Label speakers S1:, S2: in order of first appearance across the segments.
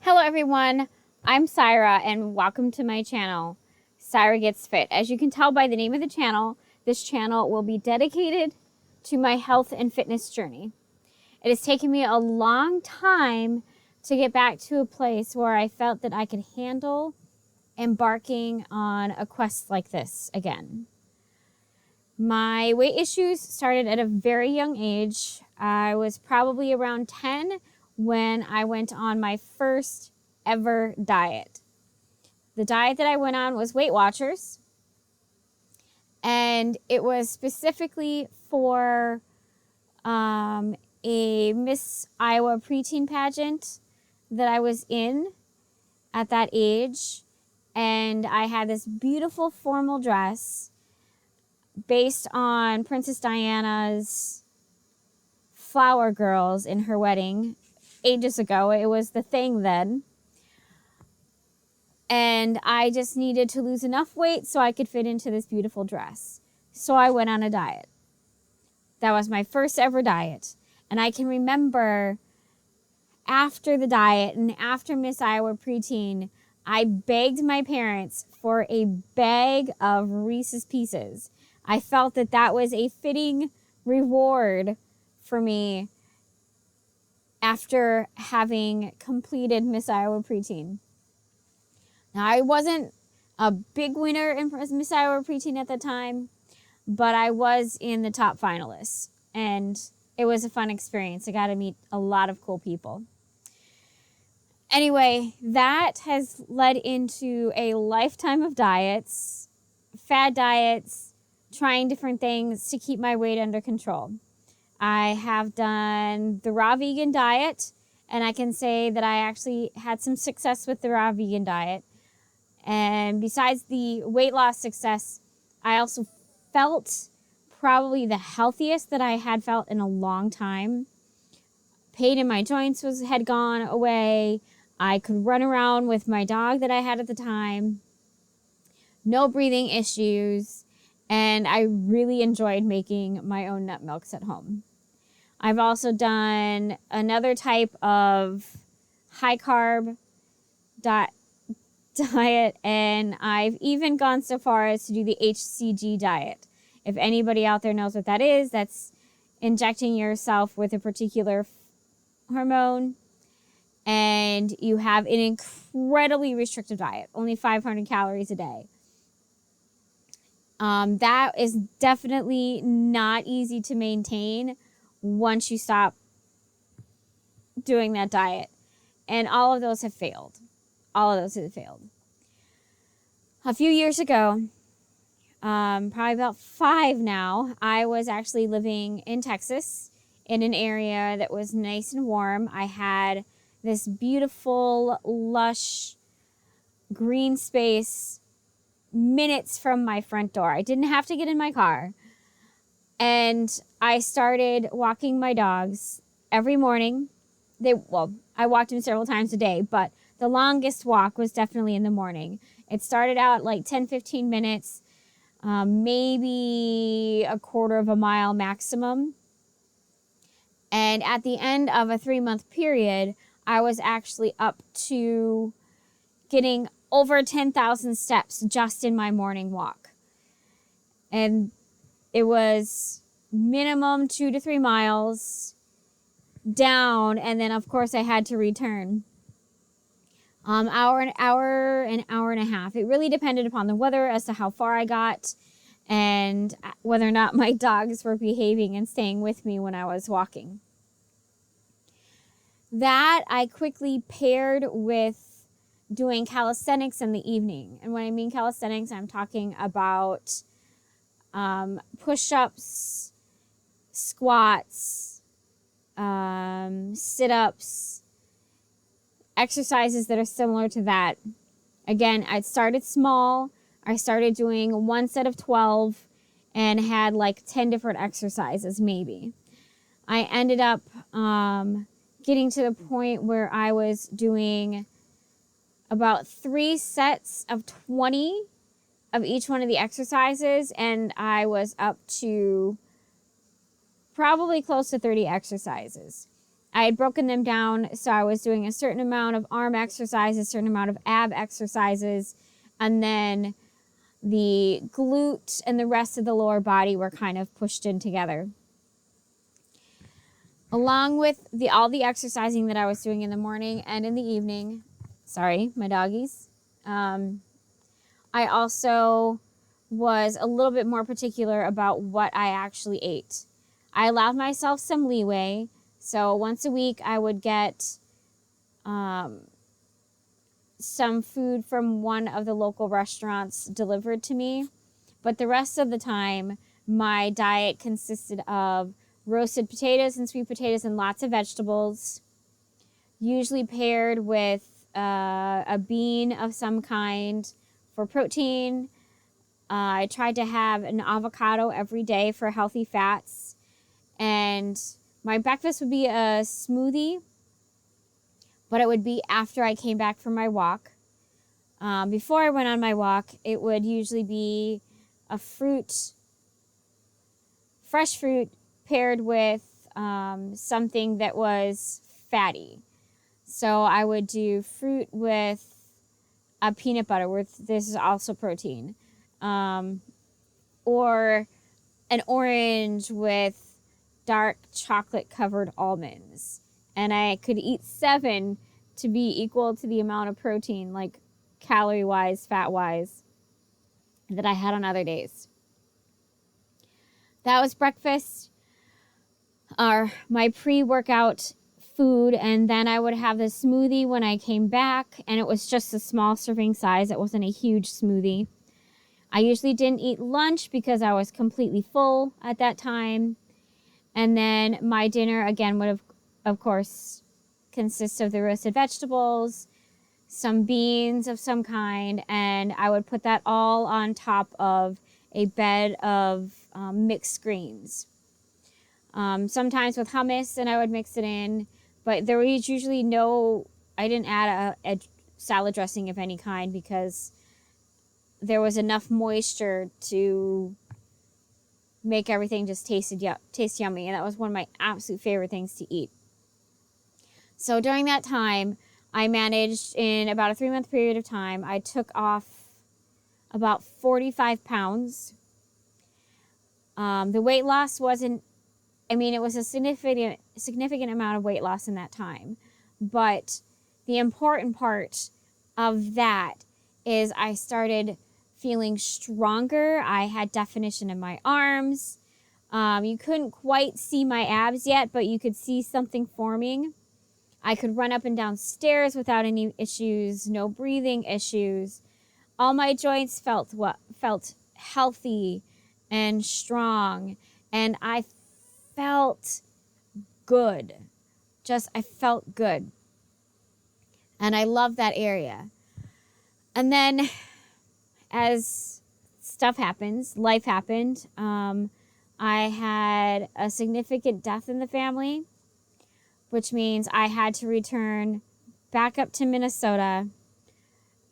S1: Hello everyone, I'm Cyra and welcome to my channel, Cyra Gets Fit. As you can tell by the name of the channel, this channel will be dedicated to my health and fitness journey. It has taken me a long time to get back to a place where I felt that I could handle embarking on a quest like this again. My weight issues started at a very young age. I was probably around 10 when I went on my first ever diet. The diet that I went on was Weight Watchers, and it was specifically for a Miss Iowa preteen pageant that I was in at that age, and I had this beautiful formal dress based on Princess Diana's Flower Girls in her wedding ages ago. It was the thing then. And I just needed to lose enough weight so I could fit into this beautiful dress. So I went on a diet. That was my first ever diet. And I can remember after the diet and after Miss Iowa preteen, I begged my parents for a bag of Reese's Pieces. I felt that that was a fitting reward for me after having completed Miss Iowa preteen. Now, I wasn't a big winner in Miss Iowa preteen at the time, but I was in the top finalists, and it was a fun experience. I got to meet a lot of cool people. Anyway, that has led into a lifetime of diets, fad diets, trying different things to keep my weight under control. I have done the raw vegan diet, and I can say that I actually had some success with the raw vegan diet. And besides the weight loss success, I also felt probably the healthiest that I had felt in a long time. Pain in my joints had gone away. I could run around with my dog that I had at the time. No breathing issues. And I really enjoyed making my own nut milks at home. I've also done another type of high carb diet, and I've even gone so far as to do the HCG diet. If anybody out there knows what that is, that's injecting yourself with a particular hormone, and you have an incredibly restrictive diet, only 500 calories a day. That is definitely not easy to maintain once you stop doing that diet. And all of those have failed. A few years ago, probably about 5 now, I was actually living in Texas in an area that was nice and warm. I had this beautiful, lush green space minutes from my front door. I didn't have to get in my car. And I started walking my dogs every morning. I walked them several times a day, but the longest walk was definitely in the morning. It started out like 10, 15 minutes, maybe a quarter of a mile maximum. And at the end of a 3-month period, I was actually up to getting over 10,000 steps just in my morning walk. And it was minimum 2 to 3 miles down, and then of course I had to return. Hour and a half. It really depended upon the weather as to how far I got and whether or not my dogs were behaving and staying with me when I was walking. That I quickly paired with doing calisthenics in the evening. And when I mean calisthenics, I'm talking about push-ups, squats, sit-ups, exercises that are similar to that. Again, I started small. I started doing one set of 12 and had like 10 different exercises maybe. I ended up getting to the point where I was doing about 3 sets of 20 of each one of the exercises, and I was up to probably close to 30 exercises. I had broken them down, so I was doing a certain amount of arm exercises, a certain amount of ab exercises, and then the glute and the rest of the lower body were kind of pushed in together. Along with all the exercising that I was doing in the morning and in the evening, sorry, my doggies, I also was a little bit more particular about what I actually ate. I allowed myself some leeway. So once a week, I would get some food from one of the local restaurants delivered to me. But the rest of the time, my diet consisted of roasted potatoes and sweet potatoes and lots of vegetables, usually paired with a bean of some kind for protein. I tried to have an avocado every day for healthy fats. And my breakfast would be a smoothie, but it would be after I came back from my walk. Before I went on my walk, it would usually be a fresh fruit paired with something that was fatty. So I would do fruit with a peanut butter, this is also protein, or an orange with dark chocolate covered almonds. And I could eat 7 to be equal to the amount of protein, like calorie wise, fat wise, that I had on other days. That was breakfast, or my pre-workout food, and then I would have the smoothie when I came back, and it was just a small serving size. It wasn't a huge smoothie. I usually didn't eat lunch because I was completely full at that time. And then my dinner, again, would have, of course, consist of the roasted vegetables, some beans of some kind, and I would put that all on top of a bed of mixed greens. Sometimes with hummus, and I would mix it in, but there was usually I didn't add a salad dressing of any kind because there was enough moisture to make everything just taste yummy, and that was one of my absolute favorite things to eat. So during that time, I managed, in about a 3-month period of time, I took off about 45 pounds. The weight loss wasn't, it was a significant amount of weight loss in that time. But the important part of that is I started feeling stronger. I had definition in my arms. You couldn't quite see my abs yet, but you could see something forming. I could run up and down stairs without any issues, no breathing issues. All my joints felt healthy and strong, and I felt good. I felt good. And I love that area. And then as stuff happens, life happened, I had a significant death in the family, which means I had to return back up to Minnesota.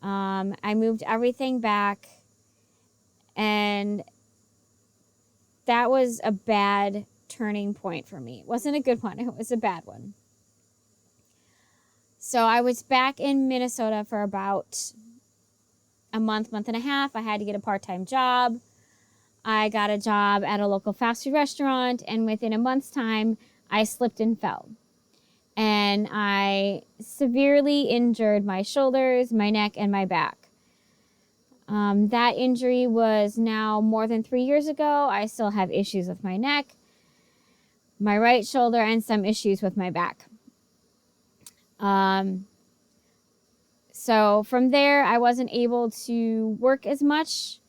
S1: I moved everything back, and that was a bad turning point for me. It wasn't a good one. It was a bad one. So I was back in Minnesota for about a month and a half. I had to get a part-time job. I got a job at a local fast food restaurant, and within a month's time, I slipped and fell. And I severely injured my shoulders, my neck, and my back. That injury was now more than 3 years ago. I still have issues with my neck, my right shoulder, and some issues with my back. So from there, I wasn't able to work as much.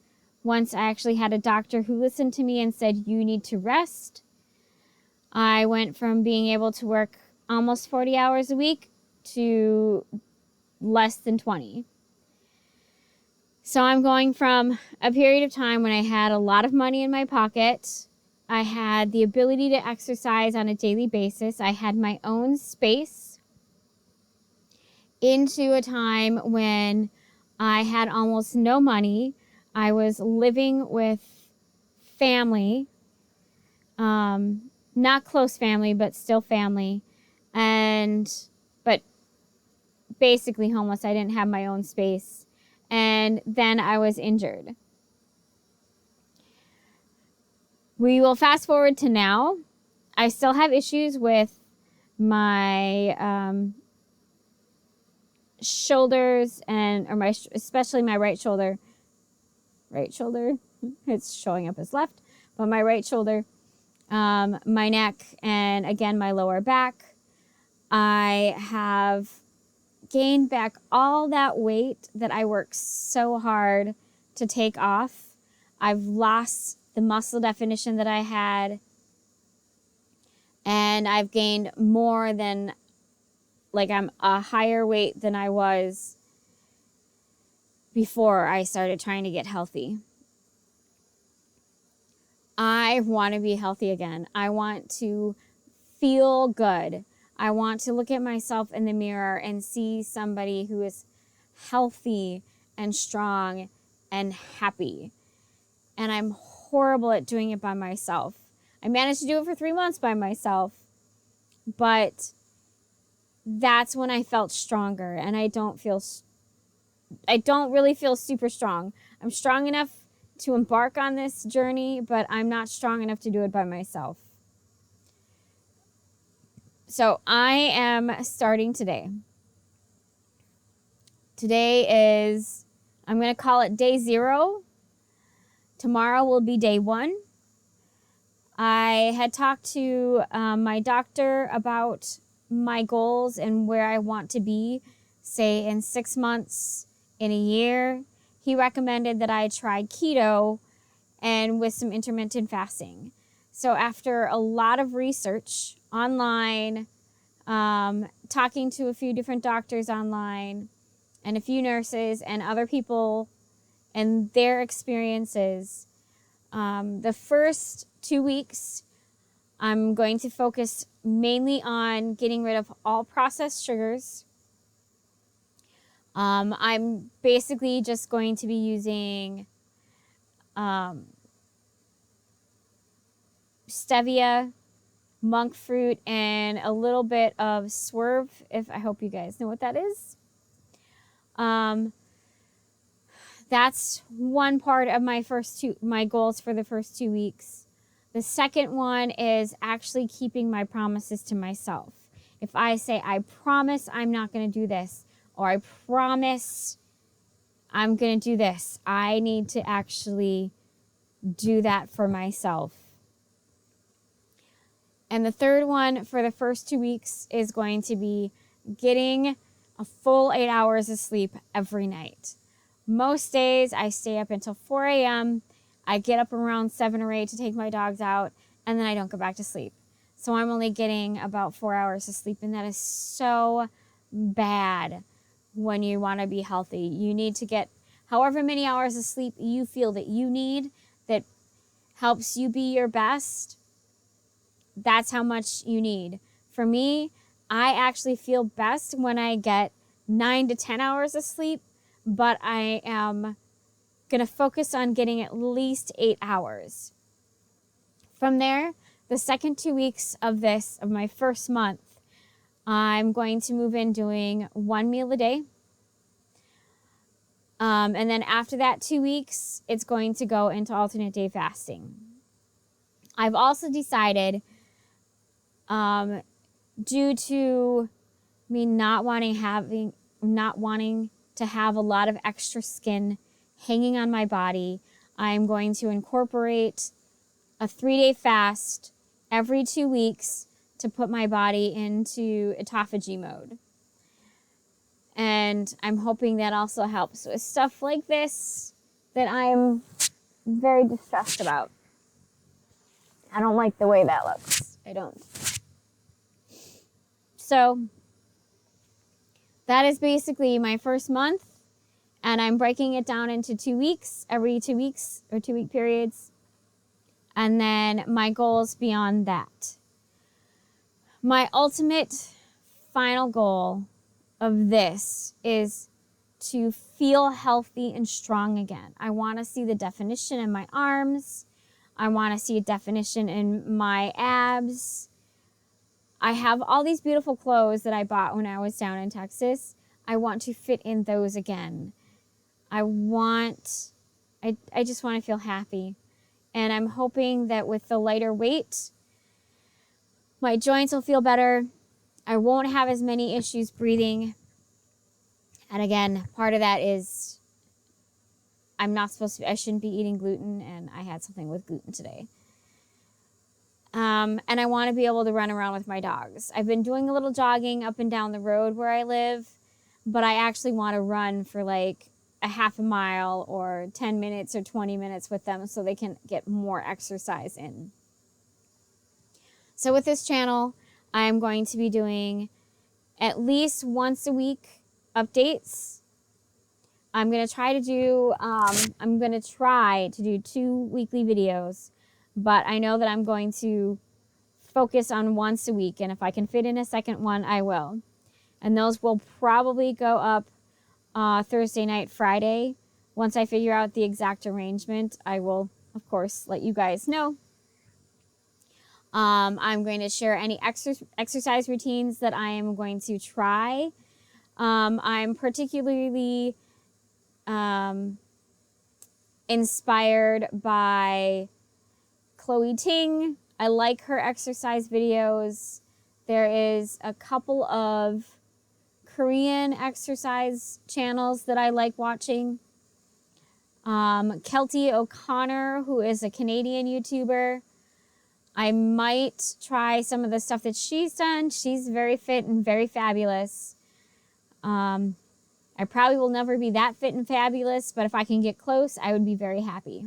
S1: Once I actually had a doctor who listened to me and said, you need to rest. I went from being able to work almost 40 hours a week to less than 20. So I'm going from a period of time when I had a lot of money in my pocket. I had the ability to exercise on a daily basis. I had my own space, into a time when I had almost no money. I was living with family, not close family, but still family. And but basically homeless. I didn't have my own space. And then I was injured. We will fast forward to now. I still have issues with my shoulders especially my right shoulder. Right shoulder. It's showing up as left, but my right shoulder, my neck, and again, my lower back. I have gained back all that weight that I worked so hard to take off. I've lost the muscle definition that I had, and I've gained more than, like, I'm a higher weight than I was before I started trying to get healthy. I want to be healthy again. I want to feel good. I want to look at myself in the mirror and see somebody who is healthy and strong and happy. And I'm horrible at doing it by myself. I managed to do it for 3 months by myself, but that's when I felt stronger, and I don't really feel super strong. I'm strong enough to embark on this journey, but I'm not strong enough to do it by myself. So I am starting today. Today is, I'm going to call it day 0. Tomorrow will be day 1. I had talked to my doctor about my goals and where I want to be, say in 6 months, in a year. He recommended that I try keto and with some intermittent fasting. So after a lot of research online, talking to a few different doctors online and a few nurses and other people and their experiences, the first 2 weeks, I'm going to focus mainly on getting rid of all processed sugars. I'm basically just going to be using stevia, monk fruit, and a little bit of swerve, I hope you guys know what that is. That's one part of my goals for the first 2 weeks. The second one is actually keeping my promises to myself. If I say, I promise I'm not going to do this, or I promise I'm going to do this, I need to actually do that for myself. And the third one for the first 2 weeks is going to be getting a full 8 hours of sleep every night. Most days I stay up until 4 a.m. I get up around 7 or 8 to take my dogs out, and then I don't go back to sleep. So I'm only getting about 4 hours of sleep, and that is so bad when you want to be healthy. You need to get however many hours of sleep you feel that you need that helps you be your best. That's how much you need. For me, I actually feel best when I get 9 to 10 hours of sleep, but I am going to focus on getting at least 8 hours. From there, the second 2 weeks of my first month, I'm going to move in doing 1 meal a day. And then after that 2 weeks, it's going to go into alternate day fasting. I've also decided, due to me not wanting to have a lot of extra skin hanging on my body, I'm going to incorporate a 3-day fast every 2 weeks to put my body into autophagy mode. And I'm hoping that also helps with stuff like this that I'm very distressed about. I don't like the way that looks. I don't. So that is basically my first month, and I'm breaking it down into 2 weeks, every 2 weeks or 2 week periods. And then my goals beyond that. My ultimate final goal of this is to feel healthy and strong again. I want to see the definition in my arms. I want to see a definition in my abs. I have all these beautiful clothes that I bought when I was down in Texas. I want to fit in those again. I just want to feel happy. And I'm hoping that with the lighter weight, my joints will feel better. I won't have as many issues breathing. And again, part of that is I shouldn't be eating gluten, and I had something with gluten today. And I want to be able to run around with my dogs. I've been doing a little jogging up and down the road where I live, but I actually want to run for like a half a mile or 10 minutes or 20 minutes with them so they can get more exercise in. So with this channel, I'm going to be doing at least once a week updates. I'm going to try to do 2 weekly videos, but I know that I'm going to focus on once a week, and if I can fit in a second one, I will. And those will probably go up Thursday night, Friday. Once I figure out the exact arrangement, I will, of course, let you guys know. I'm going to share any exercise routines that I am going to try. I'm particularly inspired by Chloe Ting. I like her exercise videos. There is a couple of Korean exercise channels that I like watching. Kelty O'Connor, who is a Canadian YouTuber. I might try some of the stuff that she's done. She's very fit and very fabulous. I probably will never be that fit and fabulous, but if I can get close, I would be very happy.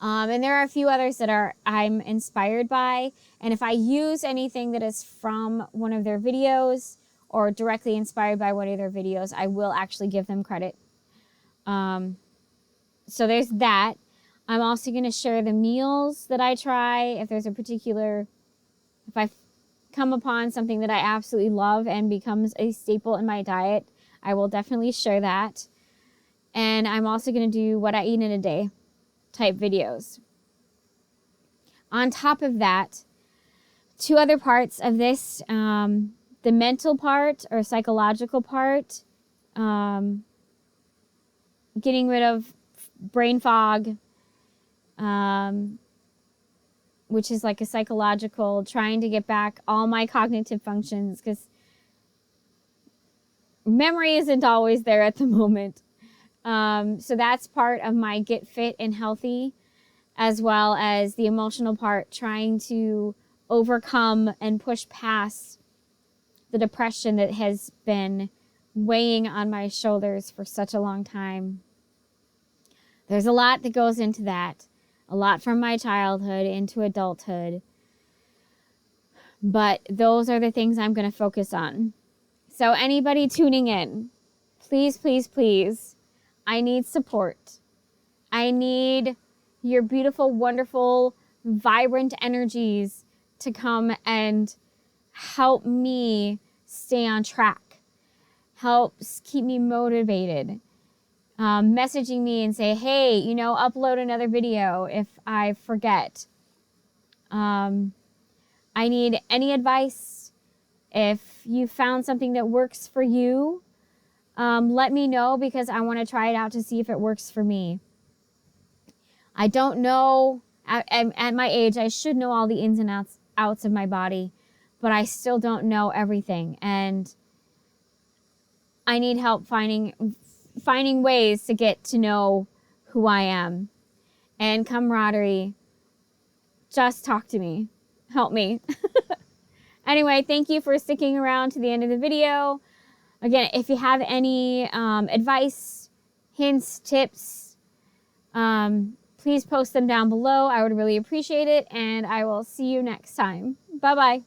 S1: And there are a few others that I'm inspired by. And if I use anything that is from one of their videos or directly inspired by one of their videos, I will actually give them credit. So there's that. I'm also going to share the meals that I try. If I come upon something that I absolutely love and becomes a staple in my diet, I will definitely share that. And I'm also going to do what I eat in a day type videos. On top of that, 2 other parts of this, the mental part or psychological part, getting rid of brain fog, which is like a psychological, trying to get back all my cognitive functions because memory isn't always there at the moment. So that's part of my get fit and healthy, as well as the emotional part, trying to overcome and push past the depression that has been weighing on my shoulders for such a long time. There's a lot that goes into that, a lot from my childhood into adulthood. But those are the things I'm going to focus on. So anybody tuning in, please, please, please, I need support. I need your beautiful, wonderful, vibrant energies to come and help me stay on track, helps keep me motivated. Messaging me and say, hey, upload another video if I forget. I need any advice. If you found something that works for you, let me know because I want to try it out to see if it works for me. I don't know, at my age, I should know all the ins and outs of my body, but I still don't know everything. And I need help finding ways to get to know who I am. And camaraderie, just talk to me. Help me. Anyway, thank you for sticking around to the end of the video. Again, if you have any advice, hints, tips, please post them down below. I would really appreciate it. And I will see you next time. Bye-bye.